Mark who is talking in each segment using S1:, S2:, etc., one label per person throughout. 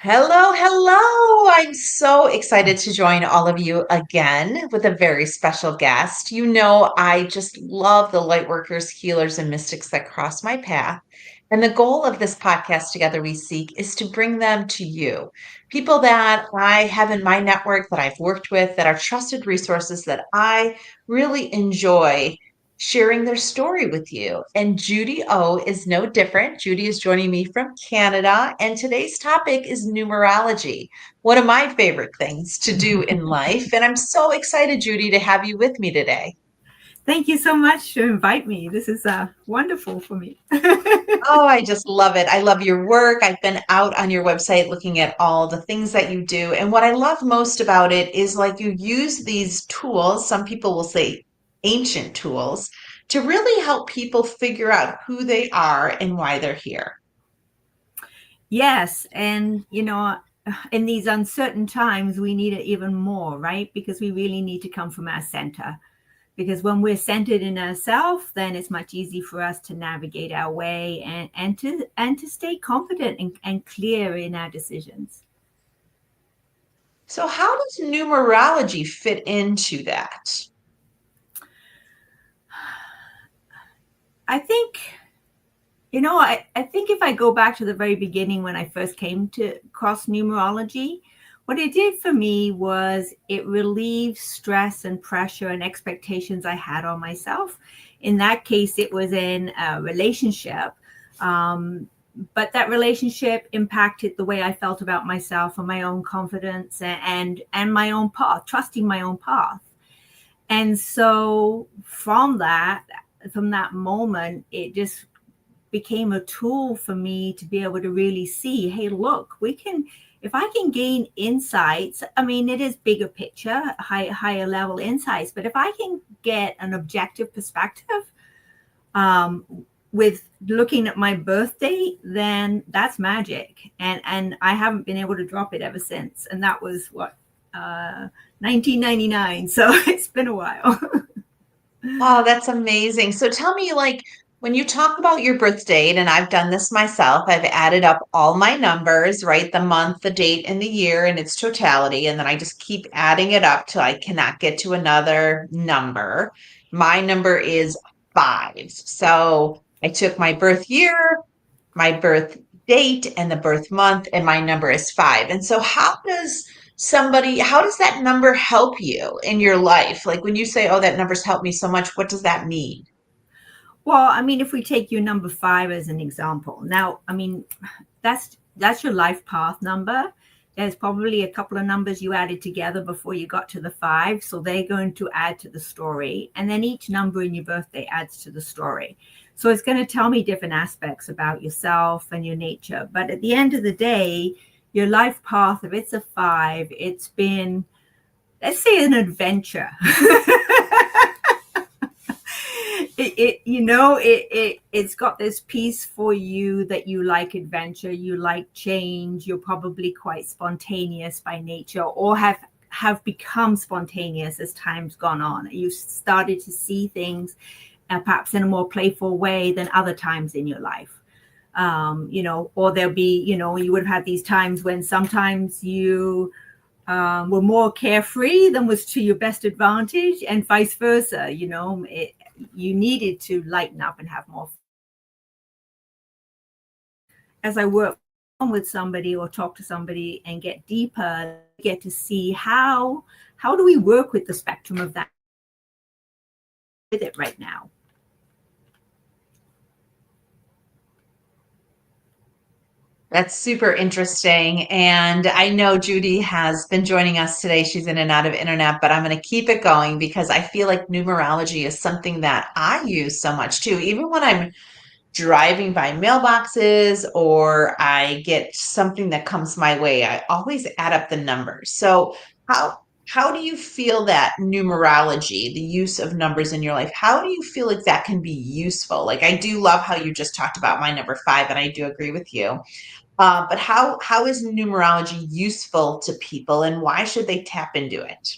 S1: Hello, hello. I'm so excited to join all of you again with a very special guest. You know, I just love the light workers, healers, and mystics that cross my path. And the goal of this podcast, Together We Seek, is to bring them to you. People that I have in my network that I've worked with that are trusted resources that I really enjoy sharing their story with you. And Judy O is no different. Judy is joining me from Canada, and today's topic is numerology, one of my favorite things to do in life. And I'm so excited, Judy, to have you with me today.
S2: Thank you so much to invite me. This is wonderful for me.
S1: Oh, I just love it. I love your work. I've been out on your website looking at all the things that you do. And what I love most about it is like you use these tools, some people will say ancient tools, to really help people figure out who they are and why they're here.
S2: Yes, and in these uncertain times, we need it even more, right? Because we really need to come from our center. Because when we're centered in ourselves, then it's much easier for us to navigate our way and to stay confident and clear in our decisions.
S1: So, how does numerology fit into that?
S2: I think I think if I go back to the very beginning when I first came to cross numerology, what it did for me was it relieved stress and pressure and expectations I had on myself. In that case, it was in a relationship. Um, but that relationship impacted the way I felt about myself and my own confidence and my own path, trusting my own path. And so from that moment, it just became a tool for me to be able to really see, hey, look, if I can gain insights, I mean, it is bigger picture, higher level insights, but if I can get an objective perspective um, with looking at my birth date, then that's magic. And I haven't been able to drop it ever since. And that was what, 1999. So it's been a while.
S1: Oh, that's amazing. So, tell me, like, when you talk about your birth date, and I've done this myself, I've added up all my numbers, right? The month, the date, and the year in its totality. And then I just keep adding it up till I cannot get to another number. My number is five. So, I took my birth year, my birth date and the birth month, and my number is five. And so, how does that number help you in your life? Like when you say, oh, that number's helped me so much, what does that mean?
S2: Well, I mean, if we take your number five as an example, now, I mean, that's your life path number. There's probably a couple of numbers you added together before you got to the five, so they're going to add to the story, and then each number in your birthday adds to the story. So it's going to tell me different aspects about yourself and your nature. But at the end of the day, your life path, if it's a five, it's been, let's say, an adventure. It's got this piece for you that you like adventure, you like change, you're probably quite spontaneous by nature, or have become spontaneous as time's gone on. You started to see things perhaps in a more playful way than other times in your life. Or there'll be, you would have had these times when sometimes you were more carefree than was to your best advantage, and vice versa. You needed to lighten up and have more. As I work with somebody or talk to somebody and get deeper, get to see how do we work with the spectrum of that with it right now.
S1: That's super interesting. And I know Judy has been joining us today. She's in and out of internet, but I'm going to keep it going because I feel like numerology is something that I use so much too. Even when I'm driving by mailboxes or I get something that comes my way, I always add up the numbers. So how how do you feel that numerology, the use of numbers in your life, how do you feel like that can be useful? Like I do love how you just talked about my number five, and I do agree with you. But how is numerology useful to people, and why should they tap into it?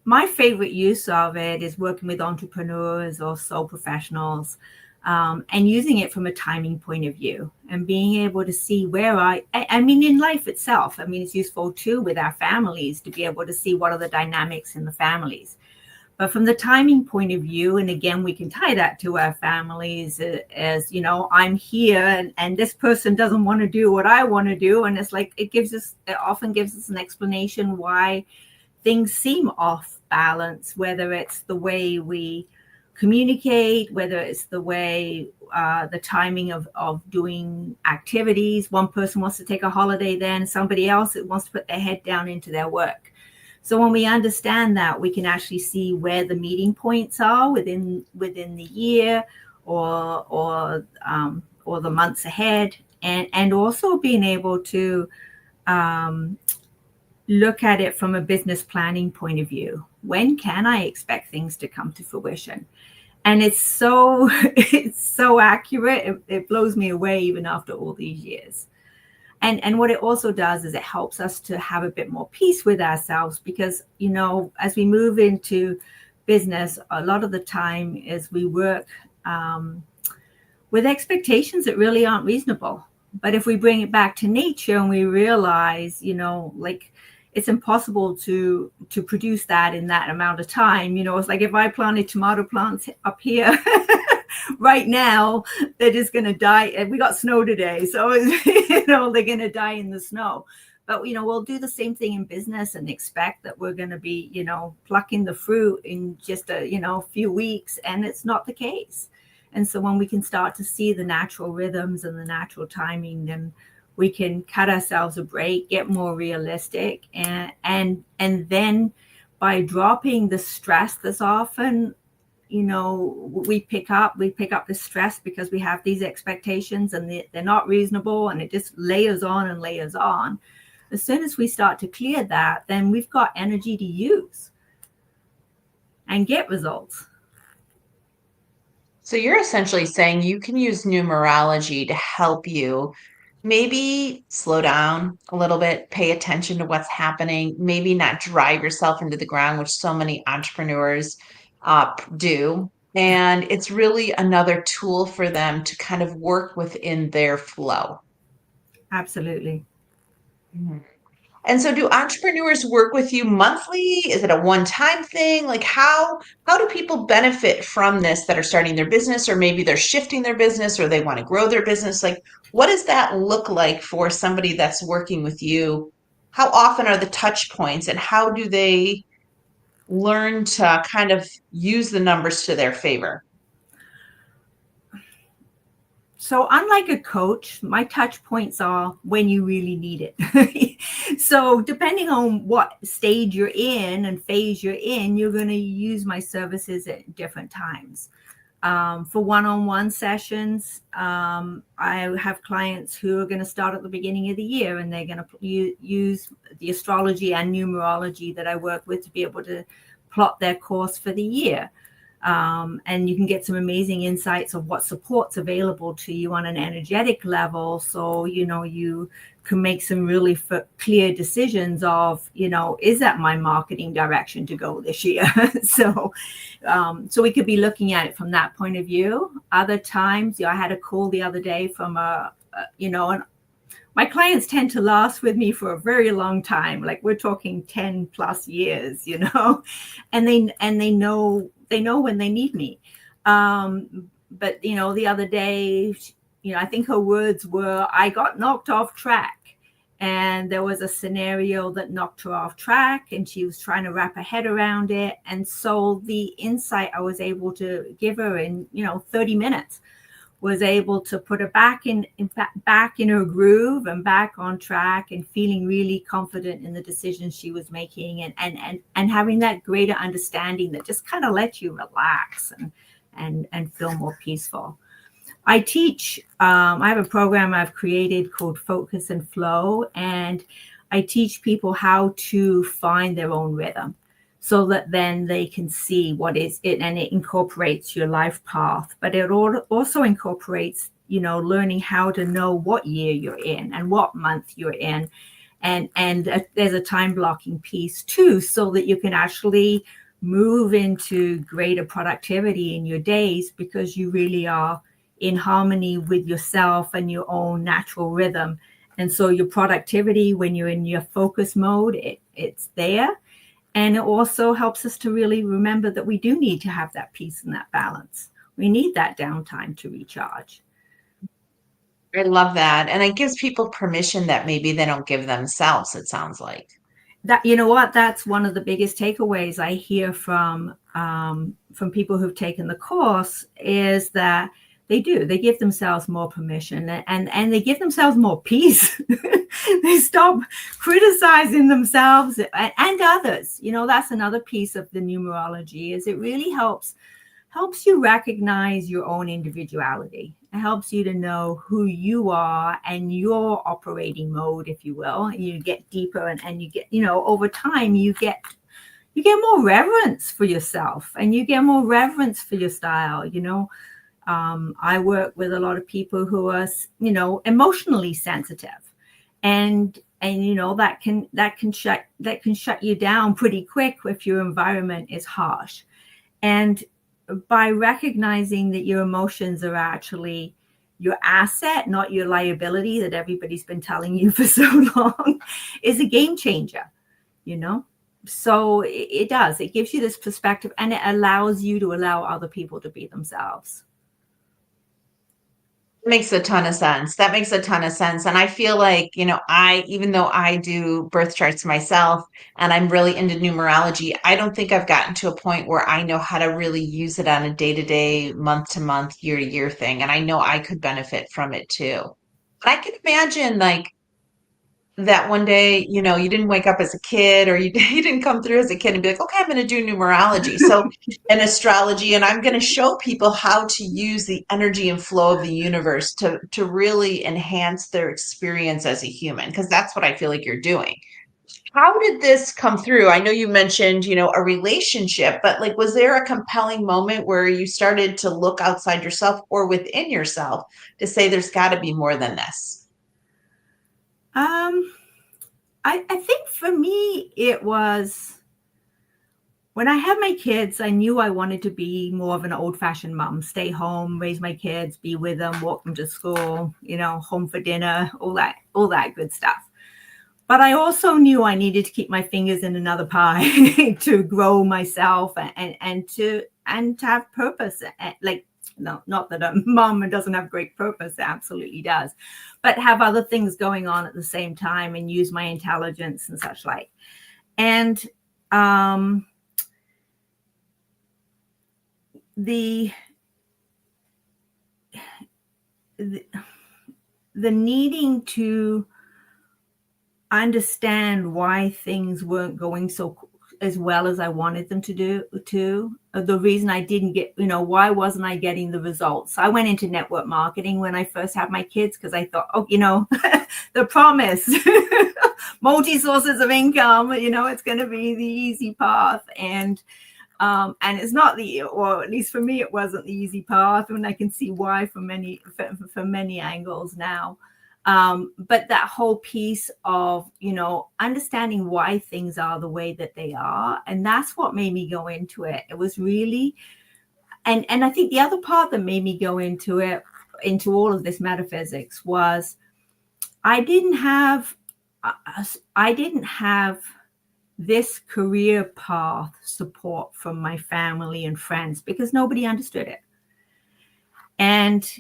S2: My favorite use of it is working with entrepreneurs or sole professionals. and using it from a timing point of view and being able to see where I mean, in life itself, I mean, it's useful too with our families to be able to see what are the dynamics in the families. But from the timing point of view, and again, we can tie that to our families as, you know, I'm here and this person doesn't want to do what I want to do. And it's like, it often gives us an explanation why things seem off balance, whether it's the way we communicate, whether it's the way the timing of doing activities. One person wants to take a holiday, then somebody else wants to put their head down into their work. So when we understand that, we can actually see where the meeting points are within the year or the months ahead, and also being able to look at it from a business planning point of view. When can I expect things to come to fruition? And it's so accurate. It blows me away even after all these years. And what it also does is it helps us to have a bit more peace with ourselves, because, you know, as we move into business, a lot of the time is we work with expectations that really aren't reasonable. But if we bring it back to nature and we realize, you know, like, it's impossible to produce that in that amount of time. You know, it's like if I planted tomato plants up here right now, they're just going to die. And we got snow today, so you know, they're going to die in the snow. But, you know, we'll do the same thing in business and expect that we're going to be, you know, plucking the fruit in just a, you know, few weeks, and it's not the case. And so when we can start to see the natural rhythms and the natural timing, then we can cut ourselves a break, get more realistic, and then by dropping the stress that's often, you know, we pick up the stress because we have these expectations and they're not reasonable, and it just layers on and layers on. As soon as we start to clear that, then we've got energy to use and get results.
S1: So you're essentially saying you can use numerology to help you maybe slow down a little bit, pay attention to what's happening, maybe not drive yourself into the ground, which so many entrepreneurs do. And it's really another tool for them to kind of work within their flow.
S2: Absolutely.
S1: Mhm. And so do entrepreneurs work with you monthly? Is it a one-time thing? Like how do people benefit from this that are starting their business, or maybe they're shifting their business, or they want to grow their business? Like what does that look like for somebody that's working with you? How often are the touch points, and how do they learn to kind of use the numbers to their favor?
S2: So unlike a coach, my touch points are when you really need it. So depending on what stage you're in and phase you're in, you're going to use my services at different times. For one-on-one sessions, I have clients who are going to start at the beginning of the year, and they're going to use the astrology and numerology that I work with to be able to plot their course for the year. And you can get some amazing insights of what support's available to you on an energetic level. So, you know, you can make some really clear decisions of, you know, is that my marketing direction to go this year? So we could be looking at it from that point of view. Other times, I had a call the other day from my clients tend to last with me for a very long time. Like we're talking 10 plus years, you know, and they know when they need me. But, you know, the other day, you know, I think her words were, I got knocked off track. And there was a scenario that knocked her off track, and she was trying to wrap her head around it. And so the insight I was able to give her in, you know, 30 minutes was able to put her back in her groove and back on track, and feeling really confident in the decisions she was making, and having that greater understanding that just kind of lets you relax and feel more peaceful. I teach, I have a program I've created called Focus and Flow, and I teach people how to find their own rhythm, so that then they can see what is it, and it incorporates your life path. But it also incorporates, you know, learning how to know what year you're in and what month you're in. And there's a time blocking piece too, so that you can actually move into greater productivity in your days, because you really are in harmony with yourself and your own natural rhythm. And so your productivity, when you're in your focus mode, it's there. And it also helps us to really remember that we do need to have that peace and that balance. We need that downtime to recharge.
S1: I love that. And it gives people permission that maybe they don't give themselves, it sounds like.
S2: That, you know what, that's one of the biggest takeaways I hear from people who've taken the course, is that they give themselves more permission, and they give themselves more peace. They stop criticizing themselves and others. That's another piece of the numerology, is it really helps you recognize your own individuality. It helps you to know who you are and your operating mode, if you will. And you get deeper, and you get, over time, you get more reverence for yourself, and you get more reverence for your style. I work with a lot of people who are, emotionally sensitive, and that can shut you down pretty quick if your environment is harsh. And by recognizing that your emotions are actually your asset, not your liability, that everybody's been telling you for so long, is a game changer, So it does. It gives you this perspective, and it allows you to allow other people to be themselves.
S1: Makes a ton of sense. That makes a ton of sense. And I feel like, even though I do birth charts myself and I'm really into numerology, I don't think I've gotten to a point where I know how to really use it on a day-to-day, month-to-month, year-to-year thing. And I know I could benefit from it too. But I can imagine like that one day, you didn't wake up as a kid, or you, you didn't come through as a kid and be like, okay, I'm going to do numerology. So, and astrology, and I'm going to show people how to use the energy and flow of the universe to really enhance their experience as a human, because that's what I feel like you're doing. How did this come through? I know you mentioned, a relationship, but like, was there a compelling moment where you started to look outside yourself or within yourself to say there's got to be more than this?
S2: I think for me, it was when I had my kids, I knew I wanted to be more of an old-fashioned mom, stay home, raise my kids, be with them, walk them to school, home for dinner, all that good stuff. But I also knew I needed to keep my fingers in another pie to grow myself and to have purpose. Like, no, not that a mom doesn't have great purpose, it absolutely does, but have other things going on at the same time and use my intelligence and such like. And the needing to understand why things weren't going so as well as I wanted them to do, the reason I didn't get, why wasn't I getting the results? I went into network marketing when I first had my kids, because I thought, the promise, multi sources of income, it's going to be the easy path. And it's not or at least for me, it wasn't the easy path, and I can see why from many angles now. But that whole piece of, understanding why things are the way that they are. And that's what made me go into it. It was really, and I think the other part that made me go into all of this metaphysics, was I didn't have this career path support from my family and friends, because nobody understood it. And,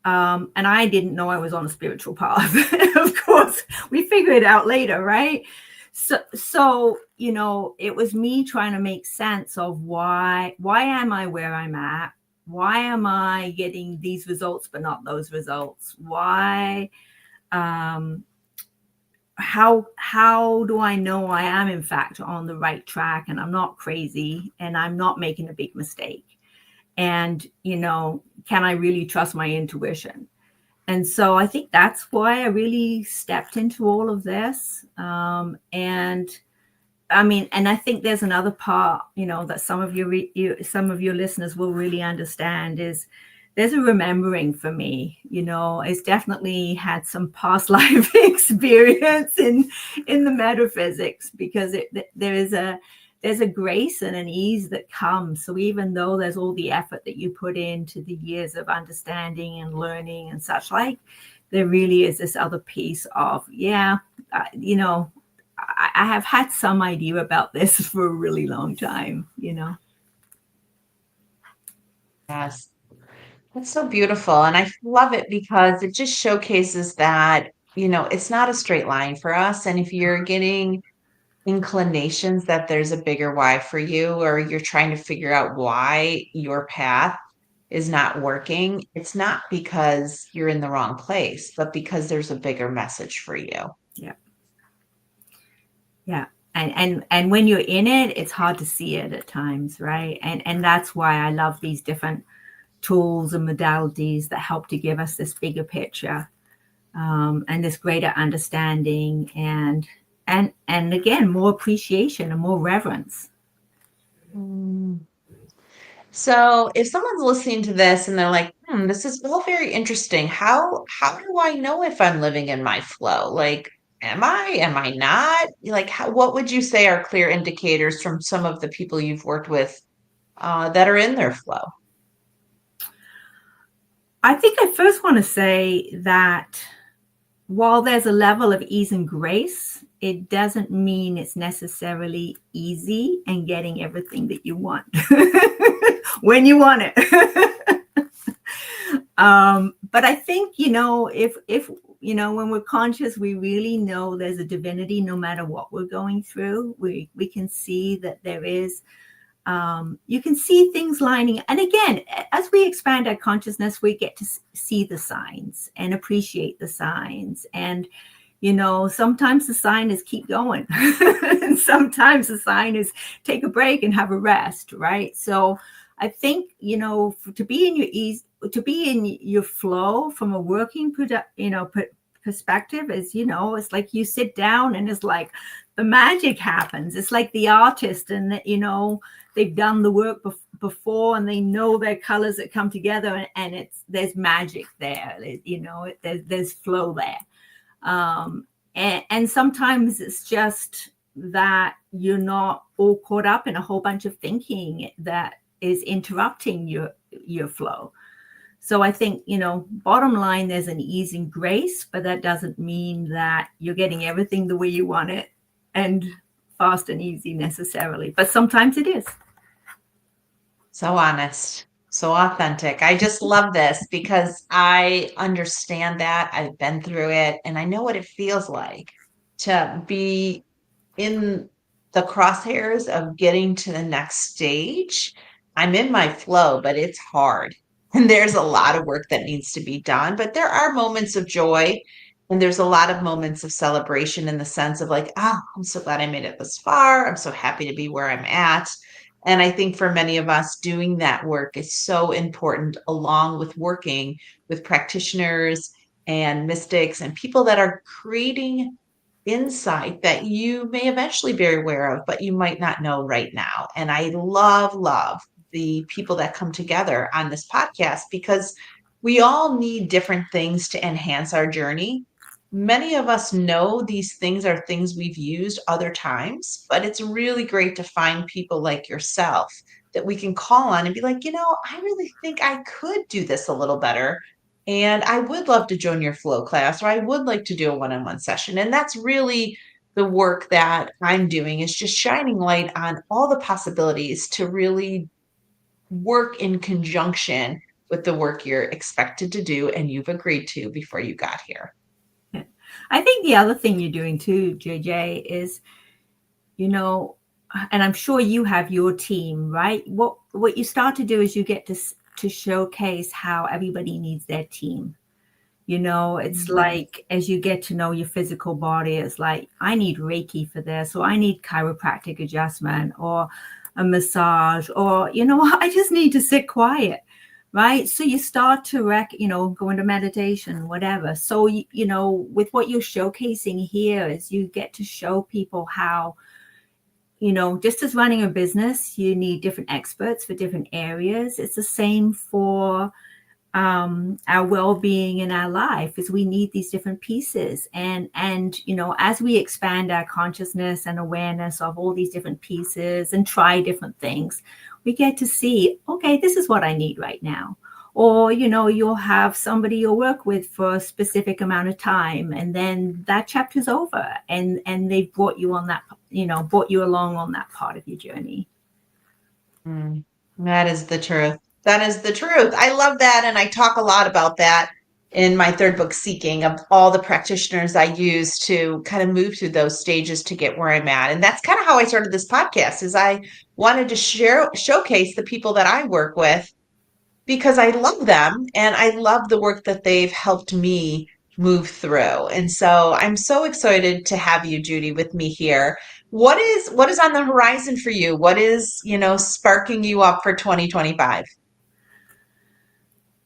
S2: and I didn't know I was on a spiritual path. Of course, we figure it out later, right? So, it was me trying to make sense of why am I where I'm at? Why am I getting these results, but not those results? Why, how do I know I am in fact on the right track, and I'm not crazy, and I'm not making a big mistake? And, can I really trust my intuition? And so I think that's why I really stepped into all of this. And I think there's another part, that some of your listeners will really understand, is there's a remembering for me. It's definitely had some past life experience in the metaphysics, because there is there's a grace and an ease that comes. So even though there's all the effort that you put into the years of understanding and learning and such like, there really is this other piece of, I have had some idea about this for a really long time,
S1: Yes. That's so beautiful. And I love it because it just showcases that, it's not a straight line for us. And if you're getting inclinations that there's a bigger why for you, or you're trying to figure out why your path is not working, it's not because you're in the wrong place, but because there's a bigger message for you.
S2: Yeah. Yeah. And when you're in it, it's hard to see it at times, right? And that's why I love these different tools and modalities that help to give us this bigger picture, and this greater understanding, and again, more appreciation and more reverence.
S1: Mm. So if someone's listening to this and they're like, this is all very interesting. How do I know if I'm living in my flow? Like, am I not? Like, what would you say are clear indicators from some of the people you've worked with that are in their flow?
S2: I think I first want to say that while there's a level of ease and grace, it doesn't mean it's necessarily easy and getting everything that you want when you want it. But I think, if when we're conscious, we really know there's a divinity no matter what we're going through. We can see that there is, you can see things lining. And again, as we expand our consciousness, we get to see the signs and appreciate the signs. And, sometimes the sign is keep going. And sometimes the sign is take a break and have a rest, right? So I think, to be in your ease, to be in your flow from a working, perspective is, it's like you sit down and it's like the magic happens. It's like the artist, and they've done the work before, and they know their colors that come together, and there's magic there. There's flow there. And sometimes it's just that you're not all caught up in a whole bunch of thinking that is interrupting your flow. So I think, bottom line, there's an ease and grace, but that doesn't mean that you're getting everything the way you want it and fast and easy necessarily. But sometimes it is.
S1: So honest, so authentic. I just love this because I understand that. I've been through it and I know what it feels like to be in the crosshairs of getting to the next stage. I'm in my flow, but it's hard. And there's a lot of work that needs to be done, but there are moments of joy and there's a lot of moments of celebration in the sense of like, I'm so glad I made it this far. I'm so happy to be where I'm at. And I think for many of us, doing that work is so important, along with working with practitioners and mystics and people that are creating insight that you may eventually be aware of, but you might not know right now. And I love the people that come together on this podcast because we all need different things to enhance our journey. Many of us know these things are things we've used other times, but it's really great to find people like yourself that we can call on and be like, I really think I could do this a little better. And I would love to join your flow class, or I would like to do a one-on-one session. And that's really the work that I'm doing, is just shining light on all the possibilities to really work in conjunction with the work you're expected to do and you've agreed to before you got here.
S2: I think the other thing you're doing too, JJ, is, and I'm sure you have your team, right? What you start to do is you get to showcase how everybody needs their team. It's like, as you get to know your physical body, it's like, I need Reiki for this, or I need chiropractic adjustment, or a massage, or, I just need to sit quiet. Right. So you start to go into meditation, whatever. So, with what you're showcasing here is you get to show people how, just as running a business, you need different experts for different areas. It's the same for our well-being in our life is we need these different pieces, and as we expand our consciousness and awareness of all these different pieces and try different things, we get to see, okay, this is what I need right now. Or you'll have somebody you'll work with for a specific amount of time, and then that chapter's over, and they've brought you on that, brought you along on that part of your journey.
S1: Mm, that is the truth. That is the truth. I love that. And I talk a lot about that in my third book, Seeking, of all the practitioners I use to kind of move through those stages to get where I'm at. And that's kind of how I started this podcast, is I wanted to showcase the people that I work with because I love them and I love the work that they've helped me move through. And so I'm so excited to have you, Judy, with me here. What is on the horizon for you? What is, sparking you up for 2025?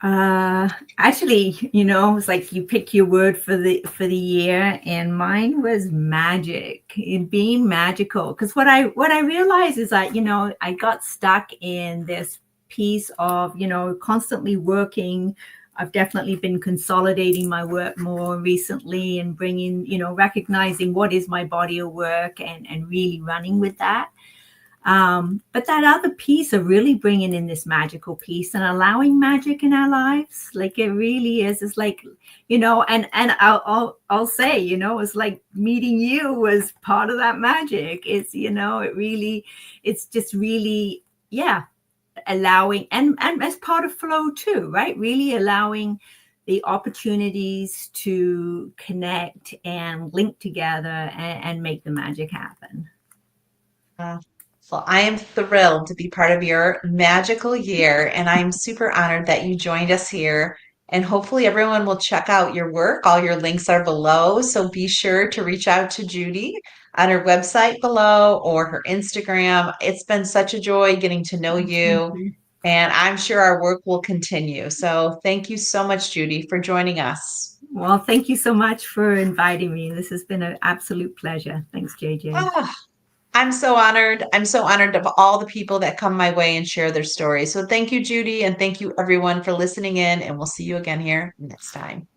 S2: Uh, Actually, it's like you pick your word for the year, and mine was magic, and being magical. Because what I realized is that I got stuck in this piece of constantly working. I've definitely been consolidating my work more recently and bringing recognizing what is my body of work, and really running with that. But that other piece of really bringing in this magical piece and allowing magic in our lives, like it really is. It's like, and I'll say, it's like meeting you was part of that magic. It's just really, yeah, allowing, and as part of flow too, right? Really allowing the opportunities to connect and link together, and make the magic happen.
S1: Uh, well, I am thrilled to be part of your magical year, and I'm super honored that you joined us here. And hopefully, everyone will check out your work. All your links are below, so be sure to reach out to Judy on her website below or her Instagram. It's been such a joy getting to know
S2: Thank
S1: you,
S2: you.
S1: and I'm sure our work will continue. So, thank you so much, Judy, for joining us.
S2: Well, thank you so much for inviting me. This has been an absolute pleasure. Thanks, JJ.
S1: Oh, I'm so honored. I'm so honored of all the people that come my way and share their stories. So thank you, Judy, and thank you everyone for listening in, and we'll see you again here next time.